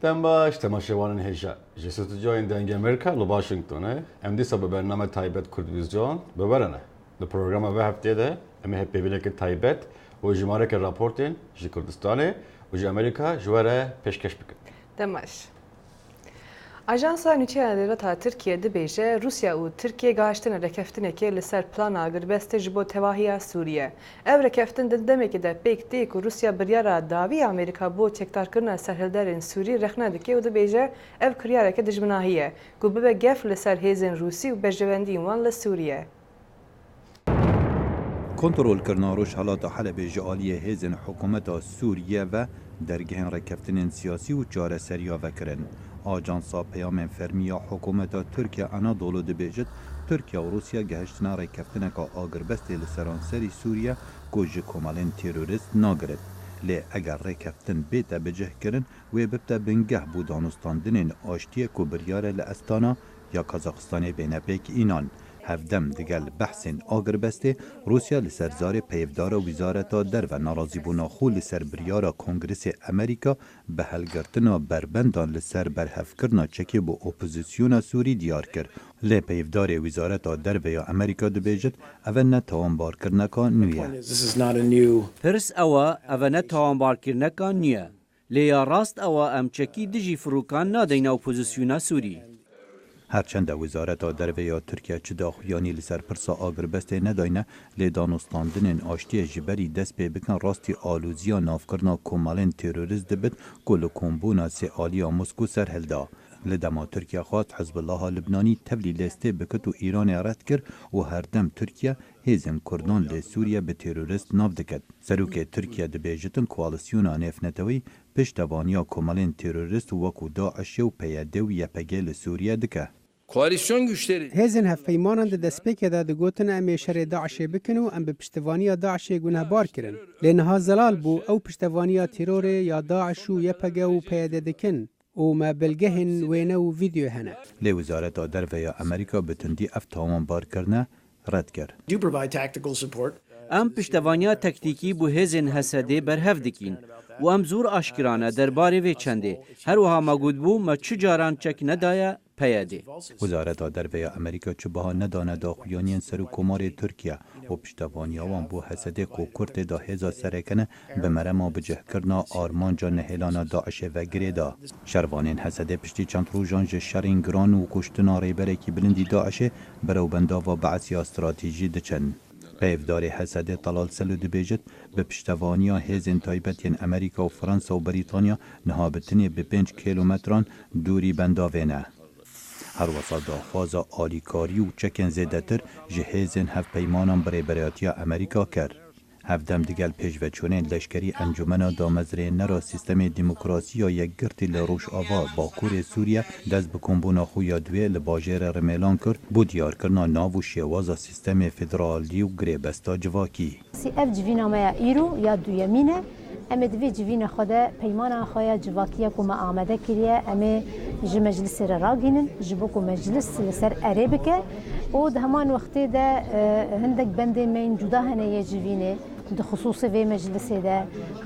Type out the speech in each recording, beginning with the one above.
دم باش تماشاوان هجا جسد جاین دنگ امریکا لو واشنگتونه ام دی سبب برنامه تایبت کردویزیون ببرنه ده پروگرام به هفته ده ام هپ بیلک تایبت و جماره که راپورتین جی کردستانه و جی امریکا جواره پیشکش بکن دمش Ajansa Nüçeyani'de Türkiye'de beje Rusya û Türkiye gaştına rekeftinekê li ser plana girbestê ji bo tevahiya Sûriye. Ev rekeftin di demekê de pêk tê ku Rusya biryara dawî Amerîka bo çekdarkirina serhilderên Sûrî rexne dike û dibêje ev kiryareke dijminahî ye ku bibe gef li ser hêzên Rûsî û berjewendiyên wan li Sûriye. کنترلکردنا روشهلات حلب جعالی هیزن حکومت سوریه و درگهن رکفتن سیاسی و چاره سریا وکرن. آجانسا پیام فرمیا حکومت ترکیه انادولو دبیجد ترکیه و روسیا گهشتنا رکفتن که آگربست لسرانسری سوریه گوژ کمالین تروریست ناگرد. لی اگر رکفتن بیتا بجه کرن و ببتا بنگه بودانستاندنین آشتی کبریار لأستانا یا کازاخستان بین پیک اینان. هفدم دیگل بحثین آگربسته روسیا لسرزار پیفدار وزارت در و ناراضی بونا خو لسر بریارا کنگرس امریکا به هلگرتنا بربندان لسر برهفکرنا چکی با اپوزیسیون سوری دیار کرد. لی پیفدار وزارت در و یا امریکا دبیجد اول نتوانبار کرنکا نویه. پرس اوا نتوانبار کرنکا نیه. لیا راست اوا ام چکی دجی فروکان نادین اپوزیسیون سوری. هرچند وزارت در و یا ترکیه چه داخویانی لسر پرسا آگربسته نداینه لی دانستاندن آشتی جبری دست پی بکن راستی آلوزیا نافکرنا کمالین تروریست دبید گل کمبونا سی آلیا مسکو سر هلدا. لدما ترکیه خواست حزب الله لبنانی تبلی لسته بکت و ایران رد کرد و هر دم ترکیه هیزم کردان لی سوریه به تروریست ناف دکد. سروک ترکیه دبیجتن کوالسیونا نفنتوی پشتوانیا کمالین تروریست وکو داعش و پیاده و یپگه لسوریه دکه. Koalisyon güçleri هێزن هەفپەیمانان di destpêkê de digotin em ê şerê Daişê bikin û em bi piştevaniya Daişê gunehbar kirin. Lê niha zelal bû ew piştevaniya terorê ya Daиш û YPG û peyadê dikin û me bilgehên wêne û vîdeo hene. Lê Wizareta Derve ya Amerîka bi tundî ev tawanbarkirine red kir. ام پشتوانیا تکتیکی بو هزین حسدی برهف دکین و ام زور آشکرانه درباره وی چنده هر وها مگود بو ما چو جاران چک ندایا پیاده. وزارت دربه امریکا چه بها ندانه داخویانین سر و کمار ترکیه و پشتوانیا وان بو حسده کو کرت دا هزا سرکنه به مرما بجه کرنا آرمان جا نهلان داعش و گریدا. شروانین حسده پشتی چند روزان شرین گران و کشتنا ریبره کی بلندی داعش برو بندا و بعثی استراتژی دچن. پیفدار حسده طلال سلو دبیجت به پشتوانیا هیزن تایبتین امریکا و فرانسا و بریتانیا نهابتنی به 5 کیلومتران دوری بنداوینه. هر وصل داخواز آلیکاری و چکن زیده تر جهیزن هف پیمانان برای بریاتیا امریکا کرد. هفدم دیگل پیش و چونین لشکری انجمن دامزره نرا سیستم دموکراسی یا یک گرتی لروش آوا باکور سوریه دست بکنبونا خویا دوی لباجر رمیلان کرد بود دیار کرنا ناو و شیوازا سیستم فدرالی و گریبستا جواکی. سی اف جوینا ما ایرو یا دویمینه اما دوی جوینا خوده پیمانا خویا جواکیه که ما آمده کریه اما جی مجلس راگینن جبو که مجلس لسر عربکه و ده همان وقتی ده هندک بنده من جدا هنه یه جوینه ده خصوص وی مجلس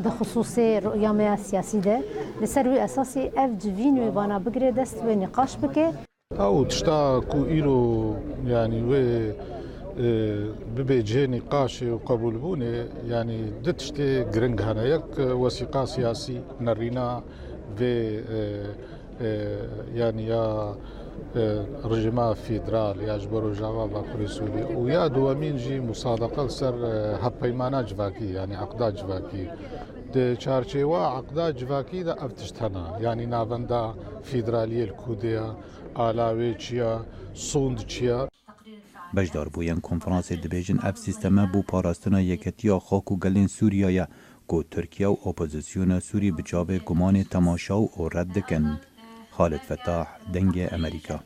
ده خصوص رؤیامه سیاسی ده لسر وی اساسی اف جوین و بانا بگره دست و نقاش بکه او تشتا کو ایرو يعني و ببيجي نقاش وقبول بونه يعني دتشتي جرنج هنا يك وثيقه سياسي نرينا في يعني يا رجما فيدرال يا جبرو جواب كريسولي ويا دوامين جي مصادقه سر هبيمانا جواكي يعني عقدا جواكي د چارچوا عقدا جواكي دا افتشتنا يعني نافندا فيدراليه الكوديا علاوه چيا سوند چيا بجدار بوین کنفرانس دبیجن اف سیستمه بو پاراستنا یکتیا خاک و گلین سوریه کو ترکیه و اپوزیسیون سوری بچاوه گمان تماشا و رد کن. خالد فتاح دنگ امریکا.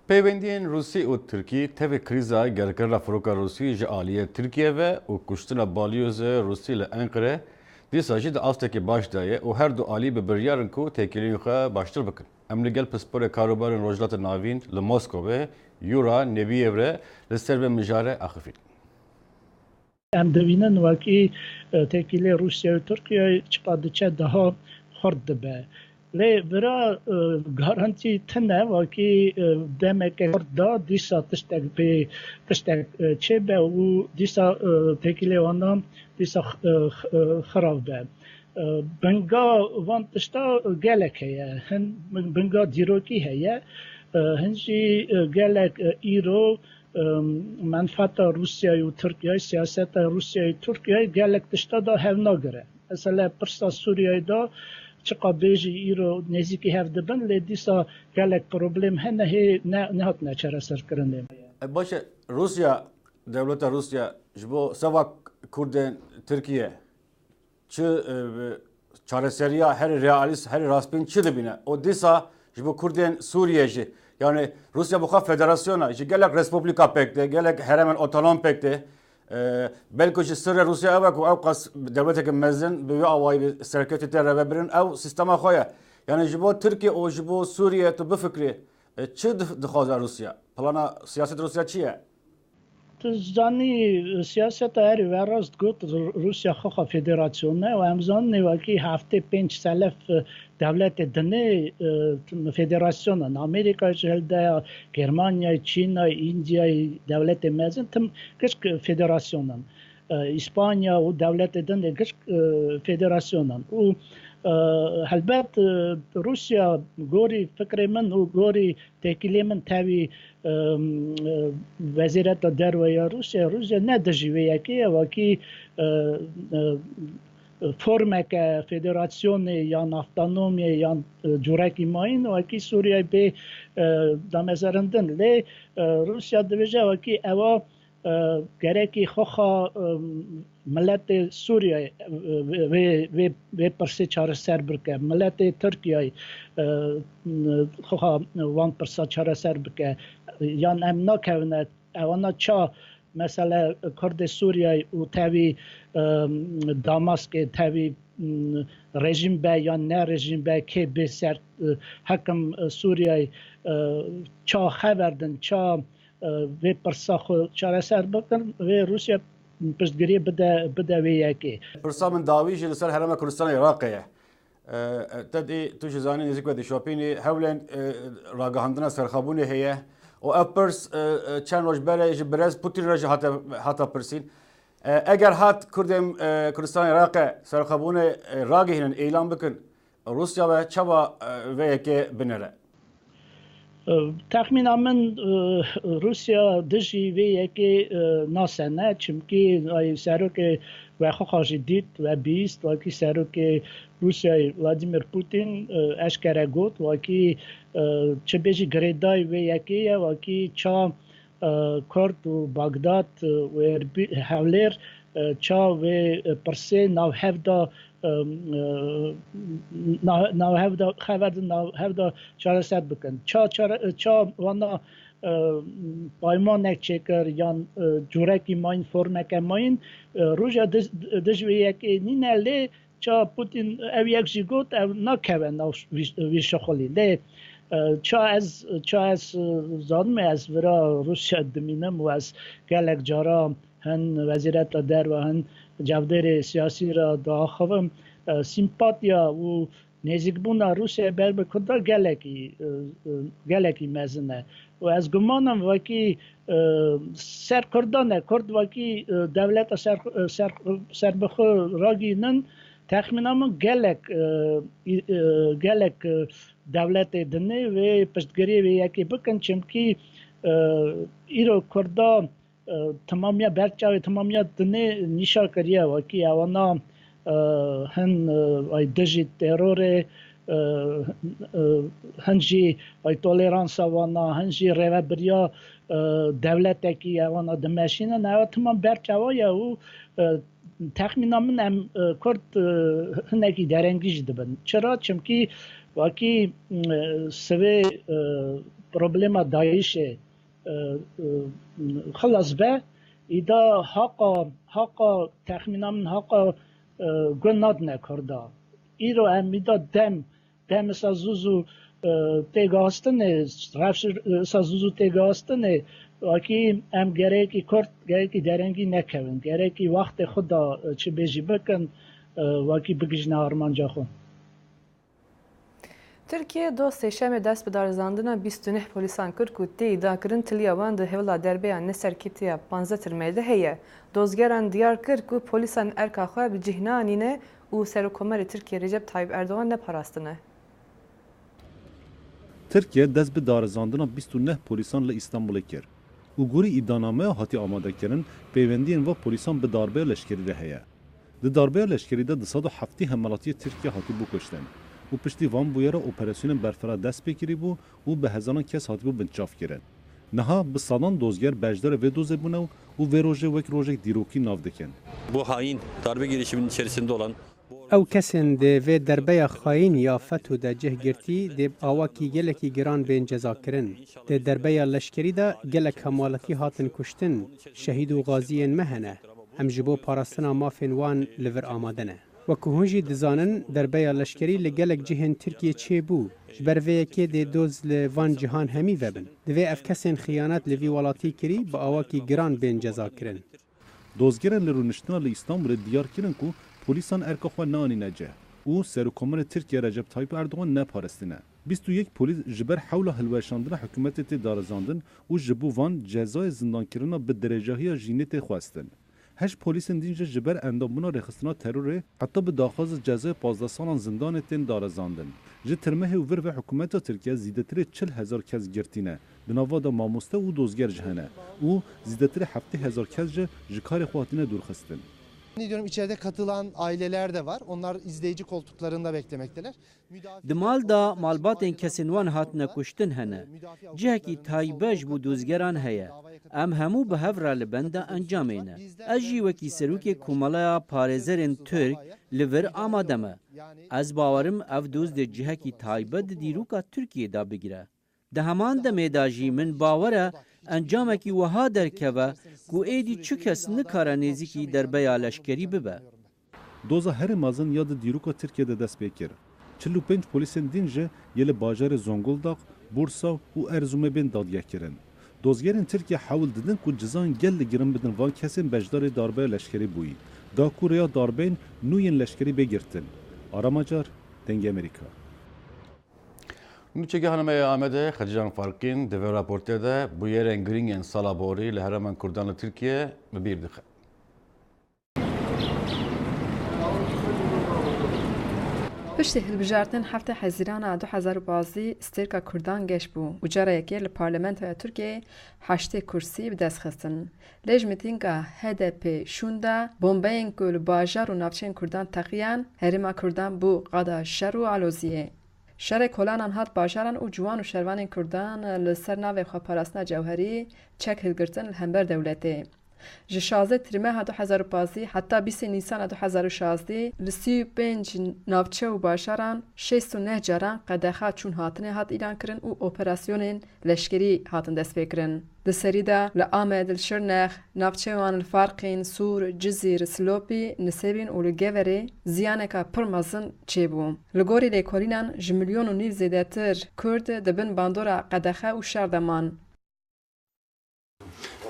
پیوندین روسی و ترکی تف کریزا گرکر فروکا روسی جالیه ترکیه و کشتنا بالیوز روسی لانقره دیسا جد آستکی باش دایه و هر دو آلی به بریارن کو تکیلیون خواه باشتر بکن. امریکا پسپور کاروبار روجلات ناوین لماسکو و یورا نویه وره لسر به مجاره آخفید. ام دوینن واقعی تکیلی روسیه و ترکیه چقدر چه daha خورد به لی برا گارانتی تنه وکی دمک خورد دیسا تشتک چه به و دیسا تکیلی وانم دیسا خراب به بنگا وان تشتا گلک هیا هن بنگا دیروکی هیا هنجی گلک ایرو منفعت روسیه و ترکیه سیاست روسیه و ترکیه گلک تشتا دا هف نگره مثلا پرسا سوریه دا چقا بیجی ایرو نزیکی هف دبن لی دیسا گلک پروبلم هنه نهات نچره سر کرنده باشه روسیا دولت روسیا جبو سوا کردن ترکیه چه çareseriya her realist her raspin çi dibine o disa ji bo Kurdên Sûriye jî yani Rusya bu federasyona jî gelek respublika pekte gelek heremen otonom pekte belki jî sırrı Rusya ev ku ew qas devleteke mezin bi wê awayî bi serketê te revebirin ew sistema xwe ye yani ji bo Tirkiye û ji bo Sûriye tu bifikrî çi dixwaze Rusya plana siyaset Rusya çi ye زانی سیاست هری وراست گوت روسیا خواه فدراسیونه و همزان نیوکی هفته 5 سالف دولت دنه فدراسیونن امریکا جلده گرمانیا چین ایندیا دولت مزن تم کش فدراسیونن اسپانیا و دولت دنه کش فدراسیونن و هلبت روسیا گوری فکر من و گوری تکیلی من تاوی وزارت درویا روسیا ندجوی یکی وکی فرمک فدراسیون یا نفتانومی یا جورکی ماین وکی سوریه به دامزارندن لی روسیا دویجه وکی اوا گرکی خوخا ملت سوریه و پرسه چاره سر برکه ملت ترکیه خوخا وان پرسه چاره سر برکه یان ام نکونه اوانا چا مثلا کرد سوریه و تاوی داماسک تاوی رژیم به یا نه رژیم به که به سر حکم سوریه چا خبردن چا و پرسا خو چاره سر بکن و روسیا پشتگیری بده وی یکی پرسا من داویجی لسر حرم کردستان عراقیه تدی تو جزانی نزیک و دیشاپینی هولن راگهاندنا سرخابونی هیه و اپرس چند روز بره برز پوتین راج حتا پرسین اگر هات کردستان عراق سرخابون راگهینن اعلام بکن روسیا و چوا وی یکی بنره تخمین من روسیا دژی وی یکی ناسنه چمکی سروک و خواهی دید و بیست و کی سروک روسیا ولادیمیر پوتین اشکره گفت و کی چه بیشی گریدای و یکی و کی چا کرد و بغداد و هولر چا و پرسه نو هفدا نو هفدا خبر نو هفدا چاره سد بکن چا وانا پایمان چکر یا جورکی ماین فرمک ماین روزا دجوی یکی نینه لی چا پوتین او یک جیگوت او نکوه نو ویشخولی لی چا از زانم از ورا روسیا دمینم و از گلک جارا هن وزارت در و هن جودر سیاسی را داخلم سیمپاتیا و نزدیک بونا روسیا بر بکدر گلکی مزنه و از گمانم وکی سرکردانه کرد وکی دولت سربخو راگینن تخمینم گلک دولت دنه و پشتگیری و یکی بکن چمکی ایرو کردا تمامیه برچاوی تمامیه دنه نیشا کریه وکی اوانا هن دژی تروره هنجی تولرانس اوانا هنجی ریوبریا دولت کی اوانا دمشینه نه تمام برچاوی و تخمین من ام کرد هنگی درنگیج دبن چرا چمکی وکی سوی پروبلم دایشه خلاص به ایدا حقا تخمین من حقا گناد نکرده ایرو امیدا دم سازوزو تگاستنه رفش سازوزو تگاستنه وکی ام گرکی کرد گرکی درنگی نکوین گرکی وقت خدا چه بیجی بکن وکی بگیجنه آرمان جا خون Türkiye do seçeme dest bi darizandina 29 polisan kir ku tê îdakirin tiliya wan di hewla derbeyan neserketiya 15 tirmê de heye. Dozgeran diyar kir ku polisan erka xwe bi cihnanîne û Serokkomarê Tirkiye Recep Tayyip Erdogan neparastine. Tirkiye dest bi darizandina 29 polisan li İstanbulê kir. û gorî îdanameya hatî amadekirin pêwendiyên ve polisan bi darbeya leşkerî de heye. Di darbeya leşkerî de 270 hemelatiyê Tirkiye hatî bû kuştin. û piştî van bûyera operasyonên berfira dest pê kirîbû û bi hezaran kes hatibû binçaf kirin. Niha bi sadan dozger bejdara vê dozê bûne û vê rojê wek rojek dîrokî nav dikin. Bu hain darbe girişiminin içerisinde olan ew kesên di vê derbeya xayîn ya FETÖ de cihgirtî dê awakî gelekî giran bên ceza kirin. Di derbeya leşkerî de gelek hemaletî hatin kuştin, şehîd û gaziyên me hene. Em ji bo parastina mafên wan li vir amade ne. Wekû hûn jî dizanin derbeya leşkerî li gelek cihên Tirkiye çêbû. Ji ber vê yekê dê doz li van cihan hemî vebin. Divê ev kesên xıyanet li vî welatî kirî bi awakî giran bên ceza kirin. Dozgerên li rûniştina li İstanbulê diyar kirin ku polisan erka xwe neanîne cih û Serokkomarê Tirkiye Recep Tayyip Erdogan neparastine. 21 polis ji ber hewla hilweşandina hikûmetê tê darizandin û ji bo van cezayê zindankirina bi derecahiya jînê tê xwestin. Heş polîsên din ji ber endambûna rêxistina terorê heta bi daxwaza cezayê 15 salan zindanê tên darizandin. Ji tirmehê û vir ve hikûmeta Tirkiye zîdetirê 40,000 kes girtîne. Di nava da mamoste û dozger ji hene û zîdetirê 70,000 kes ji karê xwe hatine dûrxistin. Diyorum içeride katılan aileler de var. Onlar izleyici koltuklarında beklemekteler. Di mal da malbatên kesên wan hatine kuştin hene. Cihekî taybej bû dozgeran heye. Em hemû bi hev re li benda encamê ne. Ez jî wekî serokê Komalaya Parêzerên Türk li vir amade me. Ez bawerim ev doz dê cihekî taybet di dîroka Tirkiye da bigire. Di heman demê da jî min bawer e encamekî wiha derkeve ku êdî çi kes nikare nêzîkî derbeya leşkerî bibe. Doza herê mezin ya di dîroka Tirkiye'de dest pê kir. 45 polîsên din ji yê li bajarê Zonguldak, Bursa û Erzûmê bên dadiyeh kirin. Dozgerên Tirkiye hewl didin ku cizan gel li girin bidin van kesên bejdarê darbeya leşkerî bûyî. Da ku rêya darbeyên nû yên leşkerî bê girtin. Aramacar, dengê Amerîka. Nûçeke hanımeye Amedê Xedican Farkîn di vê raportê de bu yerên girîngên sala borî li Herêma Kurdan li Tirkiye bi bîr dixe. Piştî hilbijartin hefte hezîrana 2015 stêrka Kurdan geş bû û cara yekê li Parlamentoya Tirkiyeyê 8 kursî bi dest xistin. Lê ji mîtînga HDP şûn de bombeyên ku li bajar û navçeyên Kurdan teqiyan Herêma Kurdan bû qada şer û aloziyê. Şerê kolanan hat bajaran û ciwan û şervanên Kurdan li ser navê xweparastina cewherî çek hilgirtin li hember dewletê. Ji 16 Tirmeha 2015 heta 20 Nîsana 2016 li 35 navçe û bajaran 69 caran qedexa çûn hatine hat îlan kirin û operasyonên leşkerî hatin destpêkirin. Di serî de li Amed, li Şirnex, navçewan li Farqîn, Sûr, Cizîr, Silopî, Nisêbîn û li Geverê ziyaneka pir mezin çêbû. Li gorî lêkolînan ji milyon û nîv zêdetir Kurd dibin bandora qedexe û şer deman.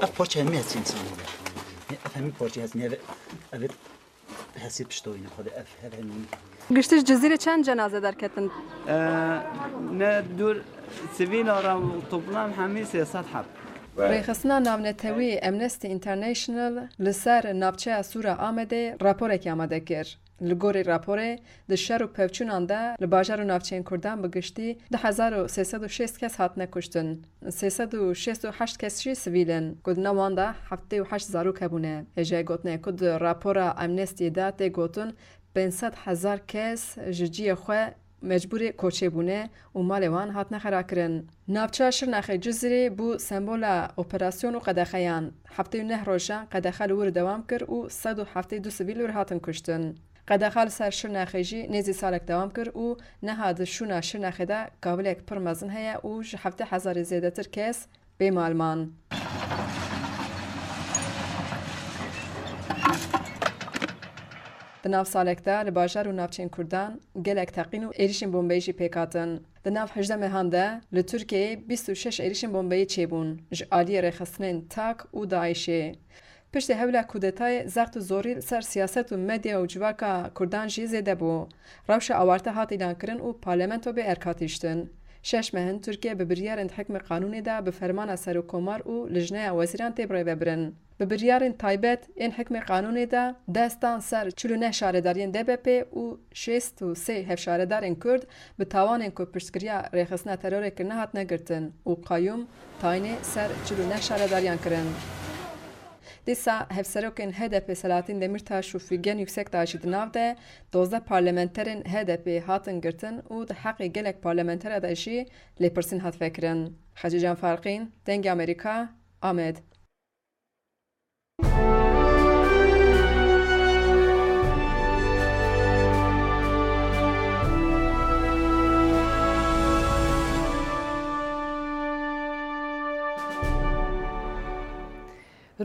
Ev parça hemî hesî insanî de. Ev hemî parça hesî ev hesî piştoyîne xwe de ev hemî. Giştî ji Cizîrê çend cenaze derketin? Ne dur sivîl aram toplam hemî 300 heb. Rêxistina navnetewî Amnesty International li ser navçeya Sûra Amedê raporekî amade kir. Li gorî raporê di şer û pevçûnan de li bajar û navçeyên Kurdan bi giştî 2306 kes hatine kuştin. 368 kes jî sivîlin ku di nava wan de 78 zarok hebûne. Hêja gotinê ku di rapora Amnestyê de tê gotin 500,000 kes ji ciyê xwe mecbûrê koçêbûne û malê wan hatine xerakirin. Navçeya Şirnexê Cizîrê bû sembola operasyon û qedexeyan. 79 rojan qedexe li wir dewam kir û 172 sivîl wir hatin kuştin. Qedexa li ser Şirnexê jî nêzî salek dewam kir û neha di şûna Şirnexê de gavilek pir mezin heye û ji 70,000 zêdetir kes bêmalman. Di nav salek de li bajar û navçeyên Kurdan gelek teqîn û êrişên bombeyî jî pêkhatin. Di nav 18 mehan de li Tirkiyeyê 26 êrişên bombeyî çêbûn ji aliyê rêxistinên Tak û Daişê. پشت هولا کودتای زخت و زوری سر سیاست و مدیا و جواکا کردان جی زیده بو. روش آوارته هات ایدان کرن و پارلمنتو به ارکاتیشتن. 6 مهن ترکیه به بریارن حکم قانونی دا به فرمان سروکومار و لجنه وزیران تبرای ببرن. به بریارن تایبت این حکم قانونی دا دستان سر 49 شاردارین DBP و 63 هفشاردارین کرد به تاوان که پشتگیری ریخستنا ترور کرنه هات نگرتن و قایوم تاینه سر 49 شارداریان کرن. دیسا هفسروکن HDP سلاطین دمیرتاش و فیگن yüksek taşı dinavde 12 parlamenterin HDP hatın girtin و ده حق gelek parlamenter da işi lepersin hat fekrin. Hacı Farqin, Dengi Amerika, Ahmet.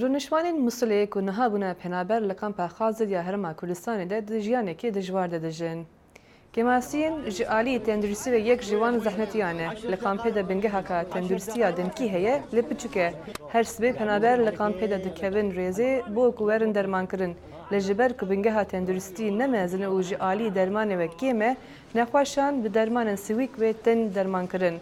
رونشوانên Musulê ku niha bûne penaber li kampa Xazir ya Herêma Kurdistanê de di jiyanekê dijwar de dijin. Kemasiyên ji aliyê tenduristî ve yek ji wan zehmetiyan e. Li kampê de bingeheka tenduristiya dimkî heye lê piçûk e. Her sibê penaber li kampê de dikevin rêzê bo ku werin dermankirin. Li ji ber ku bingeha tenduristî ne mezin û ji aliyê dermanê ve kêm e, nexweşan bi dermanên siwîk ve tên dermankirin.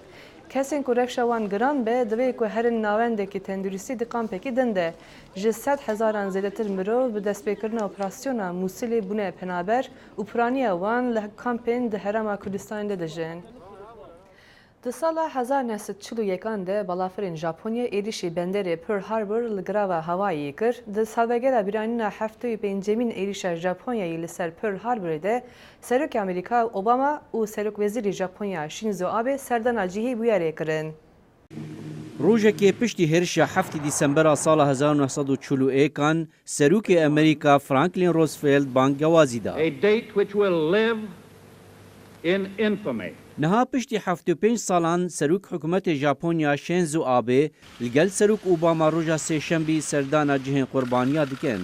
Kesên ku rewşa wan giran be divê ku herin navendekî tenduristî di kampekî din de ji 100,000 zêdetir mirov bi destpêkirina operasyona Musilê bûne penaber û piraniya wan li kampên di Herêma Kurdistanê de dijin. Di sala 1941 de balafirên Japonya êrişî benderê Pearl Harbor li girava Hawaiî kir. Di salvegera biranîna 75în êrişa Japonyayê li ser Pearl Harborê de Serokê Amerîka Obama û Serokwezîrê Japonya Shinzo Abe serdana cihê bûyerê kirin. Rojekê piştî hêrişa 7 Dîsembera sala 1941 Serokê Amerîka Franklin Roosevelt bangewazî da. A date which will live in infamy. Niha piştî 75 salan Serok hikûmetê Japonya Shinzo Abe li gel Serok Obama roja sêşembî serdana cihên qurbaniya dikin.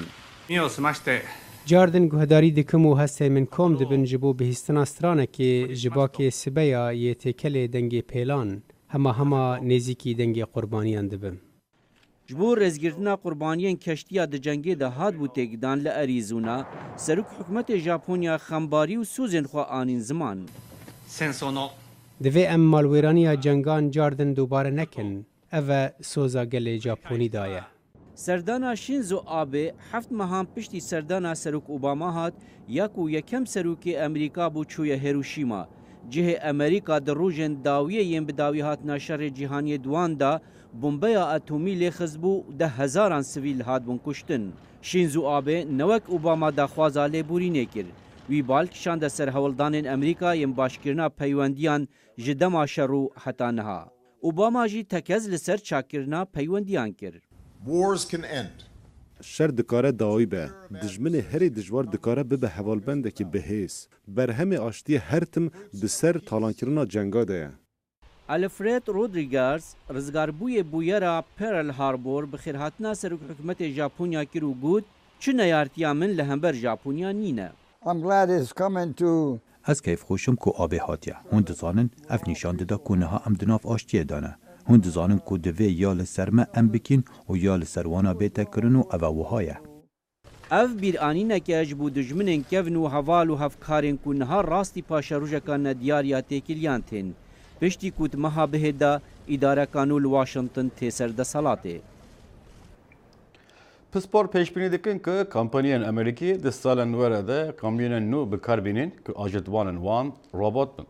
Cardin guhdarî dikim û hestê min kom dibin ji bo bihîstina stranekê ji bakê sibeya yê têkelê dengê pêlan hema nêzîkî dengê qurbaniyan dibin. Ji bo rêzgirtina qurbaniyên keştiya di cengê de hat bû têkdan li Arizona, Serok hikûmetê Japonya xembarî û sûzên xwe anîn ziman. Divê em malwêraniya cengan cardin dubare nekin, ev e soza gelê Japonî da ye. Serdana Shinzo Abe heft mehan piştî serdana Serok Obama hat ya ku yekem Serokê Amerîka bû çûye Hiroşîma. Cihê Amerîka di rojên dawiyê yên bi dawî hatina şerê cîhaniyê duan da bombeya atomî lêxiz bû de hezaran sivîl hat bûn kuştin. Shinzo Abe newek Obama daxwaza lêborînê kir. Wî bal kişande ser hewldanên Amerîka yên başkirina peywendiyan ji dema şer û heta niha. Obama jî tekez li ser çakkirina peywendiyan kir. Wars can end. Şer dikare dawî be. Dijminê herê dijwar dikare bibe hevalbendekî bihês. Berhemê aştiyê her tim bi ser talankirina cenga de ye. Alfred Rodriguez rizgarbûyê bûyera Pearl Harbor bi xêrhatina Serok hikûmetê Japonya kir û got çi neyartiya min li hember Japonya nîne. I'm glad it's coming to Ez keyfxweşim ku avê hatiye. Hûn dizanin ev nîşan dida ku niha em di nav aştiyê dane. Hûn dizanin ku divê ya li ser me em bikîn û ya li ser wana bêtekirin û ev e wiha ye. Ev bîranîneke ji bo dijminên kevn û heval û hevkarên ku niha rastî paşerojeka nediyariya têkiliyan tên. Piştî ku di meha bihê de îdarekan û li Washington tê ser desalatê. Pispor pêşbînî dikin ku kampaniyên Amerîkî di salên were de kamyonên nû bikarbînin ku ajetwanên wan robot bin.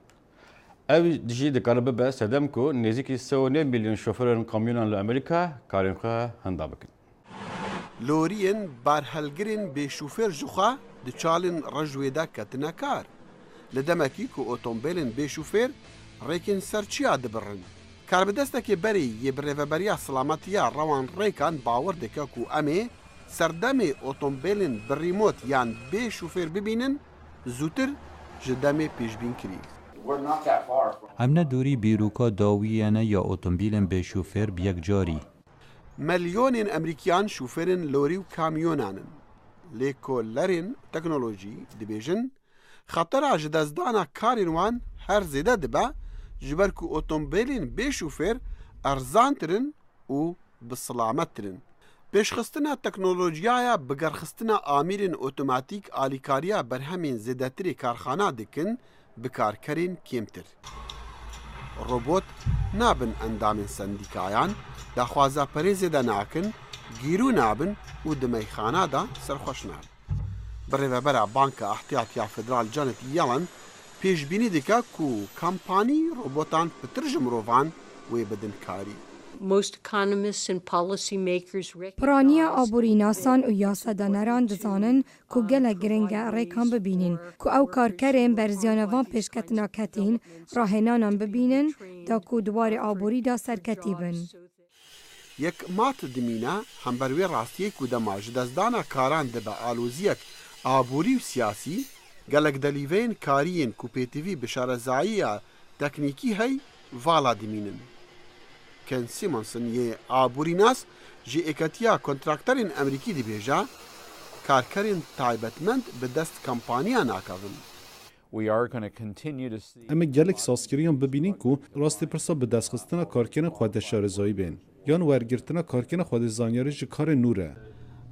Ev jî dikare bibe sedem ku nêzîkî 3 milyon şoförên kamyonan li Amerîka karên xwe henda bikin. Loriyên barhelgirên bêşûfêr ji xwe di çalên rejwê de ketine kar. Li demekî ku otomobîlên bêşûfêr rêkên serçiya dibirin. Karbidestekê berê yê bi rêveberiya silametiya rewan rêkan bawer dike ku em ê serdemê otomobîlên bi rîmot yan bêşûfêr bibînin zûtir ji demê pêşbîn kirî. Em ne dorî bîroka dawiyê ne ya otomobîlên bêşûfêr bi yek carî. Milyonên Emerîkiyan şûferên lorî û kamyonan in. Lêkollerên teknolojî dibêjin xetera ji dezdana karên wan her zêde dibe ji ber ku otomobîlên bêşûfêr erzantirin û bi silamettirin. پێشخستنە تەکنۆلۆژیایە بگەڕخستنە ئامێرên ئۆتۆماتیک ئالیکاریە بەرهەمێن زێدەترێ کارخانە دکن بکارکەرێن کێمتر. ڕۆبۆت نابن ئەندامên سندیکایان داخوازە پەرێزێدا ناکن گیر و نابن و دمەیخانەدا سەرخۆش نابن. بڕێوەبەرە بانکە ئەحتیاطیا فدرال جانێت یەڵەن پێشبینی دکە و کامپانی ڕۆبۆتان پتر ji mirovan wê bidin karî. پرانیا آبوریناسان و یاسەدانەران dizanin ku gelek giring e rêkan bibînin ku ew karkerên berziyanavan pêşketina ketîn rahênanan bibînin da ku diwarê aborî da serketî bin. Yek mat dimîne hember wê rastiyê ku dema ji dezdana karan dibe aloziyek aborî û siyasî gelek delîveyên kariyên ku pêtivî bi şarezayiya teknîkî hey vala dimînin. Ken Simonson yê aborînas ji êketiya kontrakterên Emerîkî dibêje karkerên taybetmend bi dest kampaniya nakevin. Em gelek sazkiriyan bibînin ku rastîpirsa bi destxistina karkerên xwedişarezayî bên yan wergirtina karkerên xwedizanyarî ji karê nû re.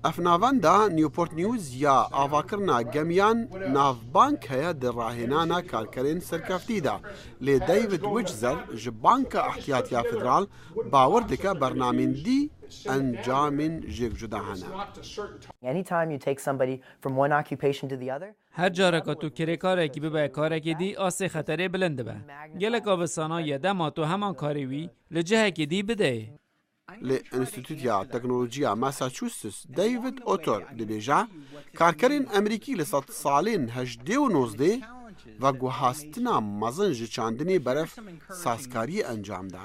Efnavenda Newport News ya avakirina gemiyan navbank heye di rahênana karkerên serkeftî de. Lê David Witzer ji Banka Ehtiyatiya Federal bawer dike bernamên dî encamên jêkjuda hene. Anytime you take somebody from one occupation to the other, her careka tu kirêkarekî bibe karekê dî asê xeterê bilind dibe. Gelek avistana dema tu heman karê wî li cihekê dî bide. Li Înstitûtya Teknolojiya Massachusetts David Otor dibêje karkerên Emerîkî li sed salên hejdê û nozdê ve guhastina mezin ji çandinê beref sazkariyê encam da.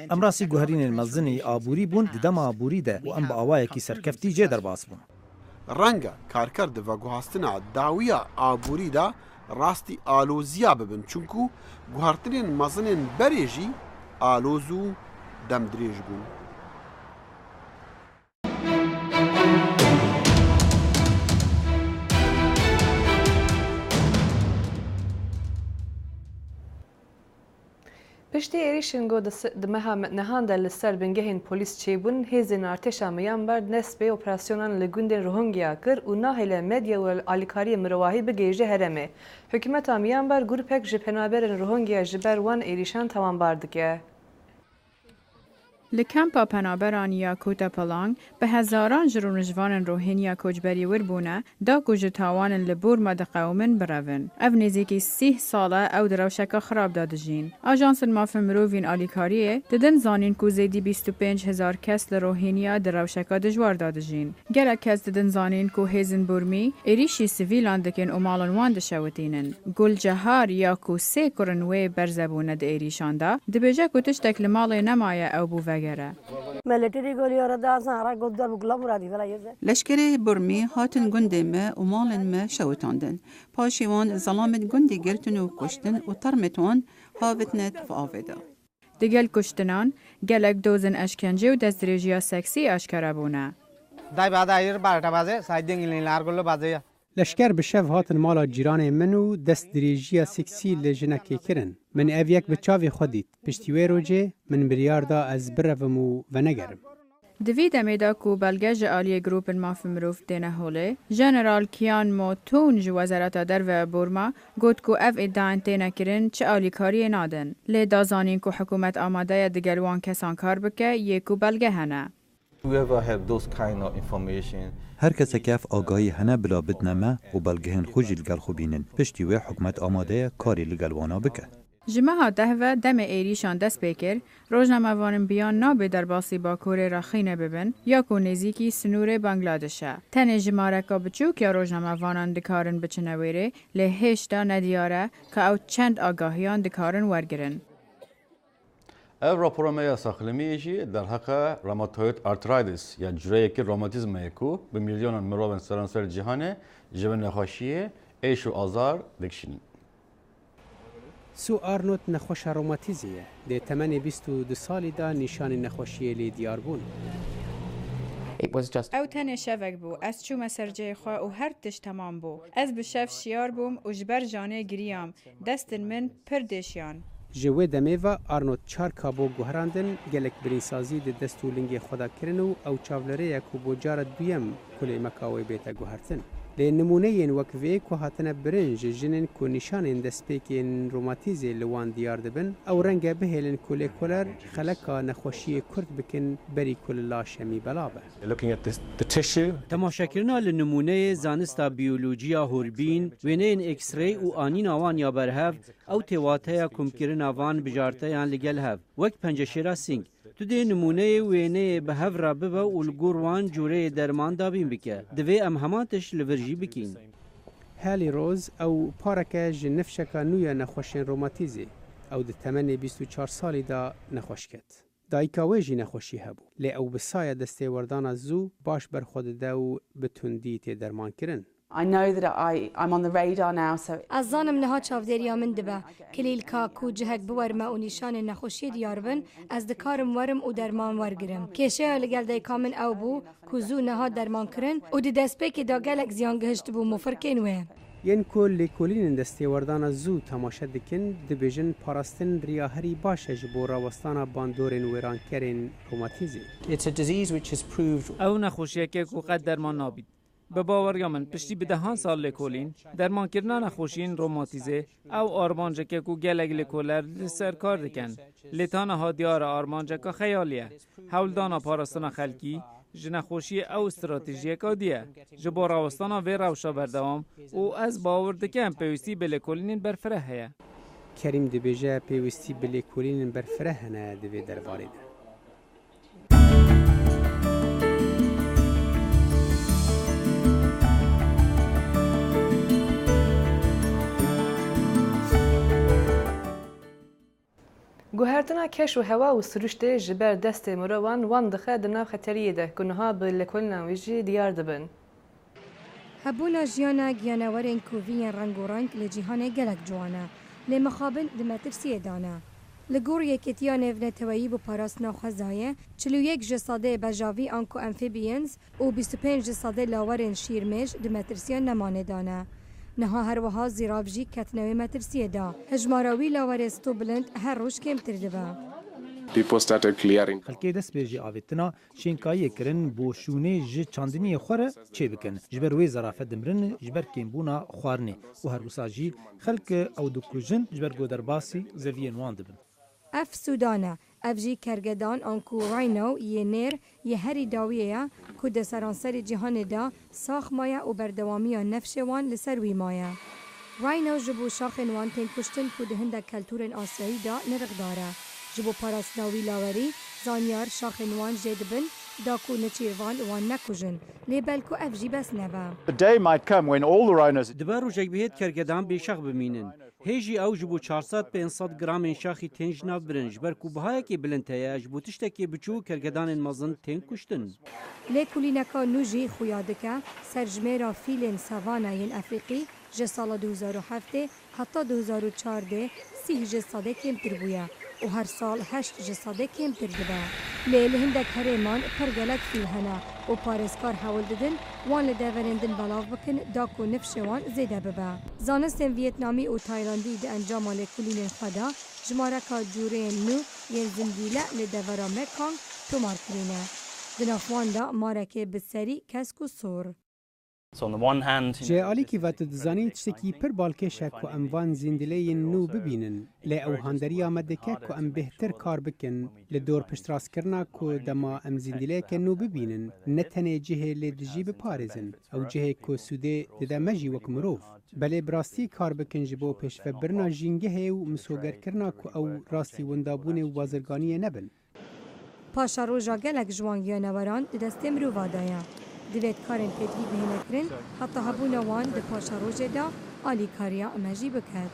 Em rastî guherînên mezinê aborî bûn di dema aborî de û em bi awayekî serkeftî jê derbas bûn. Renge karker di veguhastina dawiya aborî da rastî aloziya bibin çunku guhartinên mezinên berê jî aloz û demdirêj bûn. Piştî êrişên got di meha nehan de li ser bingehên polîs çêbûn, hêzên artêşa Myanmar nesbê operasyonan li gundên Rohingya kir û nahêle medya û alîkariyê mirovahî bigêje herêmê. Hikûmeta Myanmar grûpek ji penaberên Rohingya ji ber wan êrîşan tamambar dike. Li kempa penaberan ya Kota Palang bi hezaran ji rûnijvanên Rohingya koçberî wir bûne da ku ji tawanên li Burma diqewmin birevin. Ev nêzîkî 30 sala ew di rewşeka xirab da dijîn. Ajansên mafê mirovên alîkariyê didin zanîn ku zêdî 25,000 kes li Rohingya di rewşeka dijwar da dijîn. Gelek kes didin zanîn ku hêzên Burmî êrîşî sivîlan dikin û malên wan dişewitînin. Gulcehar ya ku sê kurin wê berzebûne di êrîşan da dibêje ku tiştek li malê nemaye ew bû Leşkerê Burmî hatin gundê me û malên me şewitandin. Paşê wan zelamên gundê girtin û kuştin û termê wan havitine tivavê de. Di gel kuştinan, gelek dozên eşkence û destdirêjiya seksî eşkere bûne. Leşker bi şev hatin mala cîranê min û destdirêjiya seksî li jinekê kirin. Min ev yek bi çavê xwe dît. Piştî wê rojê min biryar da ez birevim û venegerim. Di vî demê de ku belge ji aliyê grûpên mafê mirov têne holê, Jeneral Kian Mo-Tun ji Wezareta Derve Burma got ku ev îddiayên têne kirin çi alîkariyê nadin. Lê da zanîn ku hikûmet amade ye digel wan kesan kar bike yê ku belge hene. Her kesekî ev agahî hene bila bidne me û belgehên xwe jî li gel xwe bînin. Piştî wê hikûmet amade ye karê li gel wana bike. Ji meha dehve demê êrîşan dest pê kir, rojnamevanên biyan nabe derbasî Bakurê re xîne bibin ya ku nêzîkî sinûrê Bangladeş e. Tenê ji mareka biçûk ya rojnamevanan dikarin biçine wêrê, lê hêşta nediyar e ka ew çend agahiyan dikarin wergirin. Ev raporname saxlimiyê jî derheqa rheumatoid arthritis ya cüreyekî romatizmayê ku bi milyonan mirovên seranser cîhanê ji bin nexweşiyê êş û azar dikişînin. Su Arnot nexweşa romatîzê ye. Dê temenê 22 salî da nîşanên nexweşiyê lê diyar bûn. Ew tenê şevek bû, ez çûme serceyê xwe û her tişt temam bû. Ez bi şev şiyar bûm û ji ber janê giriyam. Destên min pir deşiyan. ji wê demê ve Arnold Çarka bo guherandin gelek birînsazî di destûlingê xwe da kirin û ew çavlereyek ku bo cara duyem kulêmeka wê bête guhertin. Lê nimûneyên wek vê ku hatine birin ji jinên ku nîşanên destpêkên romatîzê li wan diyar dibin, ew renge bihêlin ku lêkoler xeleka nexweşiyê Kurd bikin berî ku li laşemî bela be. تماشاکردنا li نمونeyê zanista biyolojiya hûrbîn, wêneyên X-ray û anîna wan ya berhev, ew têwateya kumkirina van bijarteyan li gel hev, wek penceşêra sîng. Tu dê nimûneyê wêneyê bi hev re bibe û li gor wan cûreyê derman dabîn bike. Divê em heman tişt li vir jî bikîn. Haley Rose ew pareke ji nifşeka nû ya nexweşên romatîzê. Ew di temenê 24 salî da nexweş ket. Dayika wê jî nexweşî hebû. Lê ew bi saya destêwerdana zû baş berxwe dide û bi tundî tê dermankirin. I know that I'm on the radar now, so Ez zanim niha çavdêriya min dibe. Kilîlka ku cihek biwerme û nîşanên nexweşiyê diyar bin, ez dikarim werim û derman wergirim. Kêşeya li gel dayika min ew bû ku zû niha derman kirin û di destpêkê da gelek ziyan gihişt bû mufirkên wê. Yên ku lêkolînên destêwerdana zû temaşe dikin, dibêjin parastin riya herî baş e ji bo rawestana bandorên wêrankerên romatîzê. It's a disease which has proved ew nexweşiyeke ku qet derman nabît. Bi baweriya min piştî bi dehan sal lêkolîn, dermankirina nexweşiyên romatîzê ew armanceke ku gelek lêkoler li ser kar dikin. Lêtana hadiyara armanceka xeyalî ye. Hewldana parastina xelkî ji nexweşiyê ew stratejiyeka diye. Ji bo rawestana vê rewşa berdewam û ez bawer dikim pêwîstî bi lêkolînên berfireh heye. Kerîm dibêje pêwîstî bi lêkolînên berfireh hene di vê derbarê de. Guhertina keş û hewa û siruştê ji ber destê mirovan wan dixe di nav xeteriyê de ku niha bi lêkolînan wê jî diyar dibin. Hebûna jiyana giyanewerên kovîyên rengorenk li cîhanê gelek ciwan e. Lê mixabin di metirsiyê dane. Li gor yekîtiya nêvneteweyî bi parastina xwezayê, 41 ji sedê bejavî an ku amphibians û 25 ji sedê lawerên şîrmêj di metirsiya nemanê dane. Niha her wiha zîrav jî ketine wê metirsiyê da. Hejmara wî lawerê sto bilind her roj kêmtir dibe. Xelkê dest bê jî avêtina şênkayiyê kirin bo şûnê ji çandiniyê xwe re çê bikin. Ji ber wê zerafet dimirin ji ber kêmbûna xwarinê û her wisa jî xelk ew dikujin ji ber goderbasî zeviyên wan dibin. Ev Sudan e. Ev jî kergedan an ku Rhino yê nêr yê herî dawiyê ye ku di seranserê cîhanê da saxmaya û berdewamiya nefşê wan li ser wî maye. Rhino ji bo şaxên wan tên kuştin ku di hindek keltûrên Asyayî da nirxdar e. Ji bo parastina wî lawerî, zanyar şaxên wan jê dibin da ku niçîrvan wan nekujin. Lê belku ev jî bes nebe. Dibe rojek bihêt kergedan bêşax bimînin. Hêjî ew ji bo 400-500 gramên şaxî tên ji nav birin ji ber ku bihayekê bilind heye ji bo tiştekê biçû kergedanên mezin tên kuştin. Lê kulîneka nû jî xuya dike serjmêra fîlên savanayên Efrîqî ji sala 2007 heta 2014 30 ji sedê kêmtir bûye û her sal 8 ji sedê kêmtir dibe. Lê li hindek herêman pir gelek fîl hene û parêzkar hewl didin wan li deverên din belav bikin da ku nifşê wan zêde bibe. Zanistên Vîetnamî û Taylandî di encama lêkolînên xwe de jimareka cûreyên nû yên zindîle li devera Mekong tomar kirîne. Di nav wan da marekê bi serî kesk û sor. Ji alîkî ve tu dizanîn tiştekî pir balkêş e ku em van zîndileyên nû bibînin. Lê ew handeriya me dike ku em bêhtir kar bikin li dor piştrastkirina ku dema em zîndileyeke nû bibînin. Ne tenê cihê lê dijî biparêzin. Ew cihê ku Sûdê dide me jî wek mirov. Belê bi rastî kar bikin ji bo pêşvebirina jîngehê û misogerkirina ku ew rastî wendabûnê û bazirganiyê nebin. Paşa roja gelek ji wan giyaneweran di destê mirova da ye. Divêt karên pêdivî bihênekirin, heta hebûna wan di paşa rojê da alîkariya me jî biket.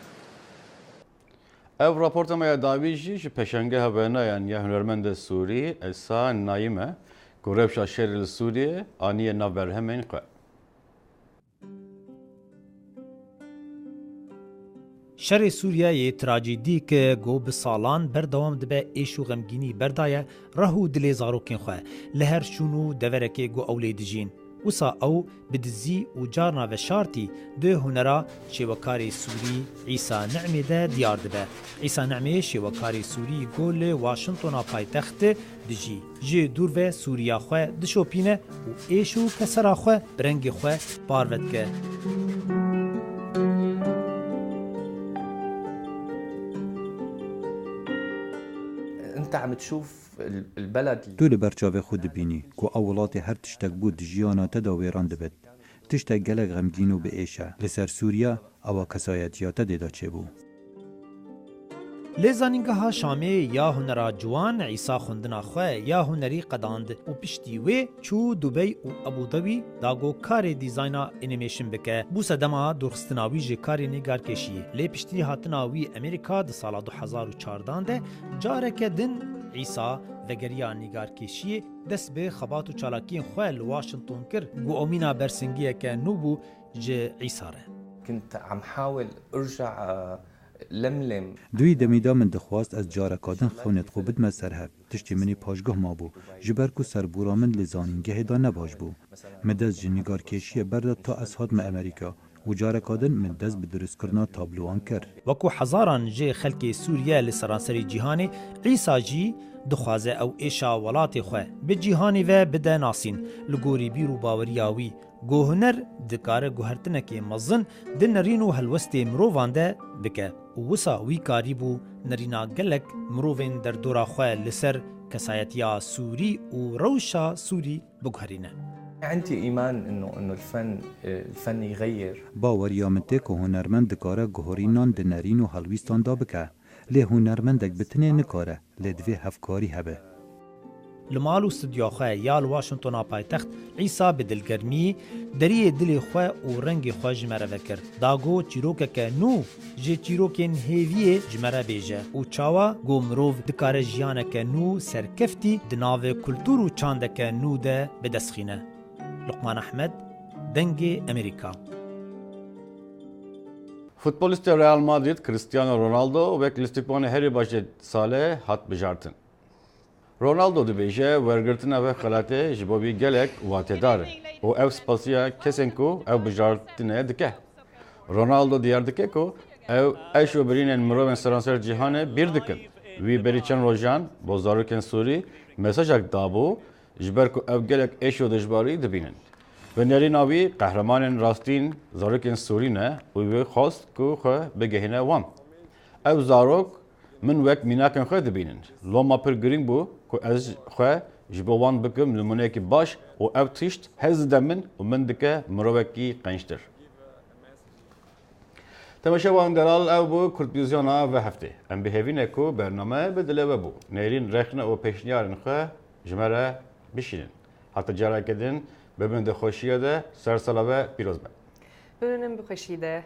Ev raporta me ya davî jî ji peşengeha wêneyan ya hunermendê Sûrî Esa Naîme ku rewşa şerê li Sûriyê aniye nav berhemên xwe. Şerê Sûriyeyê trajîdîk got bi salan berdewam dibe êş û xemgînî berdaye reh û dilê zarokên xwe li her şûn û deverekê got ew lê dijîn. وسا او بدزی و جارنا و شارتی ده هنرا شیوکاری سوری عیسی نعمی ده دیار دبه. عیسی نعمی شیوکاری سوری گل واشنطن پایتخت دجی جه دور و سوریا خواه دشوپینه و ایشو کسرا خواه برنگ خواه باروت که. انت عم تشوف البلد تو لبرچاوه خود بینی که اولات هر تشتک بود جیانا تداویران دبد تشتک گلک غمگینو به ایشه لسر سوریا او کسایتیات دیدا چه بو لزانینگها شامی یا هنرا جوان عیسی خوندنا خواه یا هنری قداند و پشتی وی چو دوبی و ابودابی داگو کار دیزاینا انیمیشن بکه بو سدما درخستناوی جه کاری نگار کشی لی پشتی هاتناوی امریکا ده سالا 2014 ده جارکه دن عیسی وگریا نگار کشی دست به خبات و چالاکین خواه لواشنطن کر گو امینا برسنگیه که نوبو جه عیسی ره كنت عم حاول ارجع لملم دوی دمیدا من دخواست از جارکادن خونت خو بدم سرهب تشتی منی پاشگاه ما بو جبر کو سربورا من لزانینگه دا نباش بو مدز جنگار کشی برداد تا از هاتم امریکا و جارکادن من دز به درست کرنا تابلوان کرد وکو هزاران جه خلک سوریه لسرانسری جیهانی عیسی جی دخوازه او ایشا ولات خواه به جیهانی و بده ناسین لگوری بیرو باوریاوی گوهنر دکاره گوهرتنه که مزن ده نرینو هلوست مرووانده بکه و وسا وی کاری بو نرینا گلک مرووین در دورا خواه لسر کسایتیا سوری و روشا سوری بگوهرینه عندي ايمان انه الفن يغير باوریا مته که هنرمند دکاره گوهرینان ده نرینو هلویستان دا بکه لی هنرمندک بتنه نکاره لی دوی هفکاری هبه لمالو استودیو خواه یا لواشنطن پایتخت عیسی به دلگرمی دری دل خواه و رنگ خواه جمره وکر داگو چیروکه که نو جه چیروکین هیویه جمره بیجه و چاوا گو مروف دکاره جیانه که نو سرکفتی دناو کلتور و چانده که نو ده بدسخینه لقمان احمد دنگ امریکا فوتبالیست رئال مادرید کریستیانو رونالدو و کلیستیپان هری باشه ساله هات بجارتن. رونالدو دبیجه ورگرتنا و خلاته جبابی گلک واتداره و او سپاسیا کسین کو او بجارتنه دکه. رونالدو دیار دکه کو او ایشو برینن مروون سرانسر جهانه بیر دکن. وی بریچن روژان بازارکن سوری مساجک دابو جبر کو او گلک ایشو دجباری دبینن. و نریناوی قهرمان راستین زارکن سوری نه و وی خواست کو خو بگهینه وام. او زاروک من وک میناکن خو دبینن. لوما پر گرینگ بو که از خواه جبوان بکم نمونه که باش و او تیشت هز دمن و من دکه مروکی قنشتر. تماشاوان درال او بو کورتبیزیونا و هفته. ام بهوینه که برنامه بدله و بو. نرین رخنه و پیشنیارن خواه جمره بشینن. حتی جارا کدین ببند خوشیه ده سرساله و پیروز بند. ببینم بخوشیده.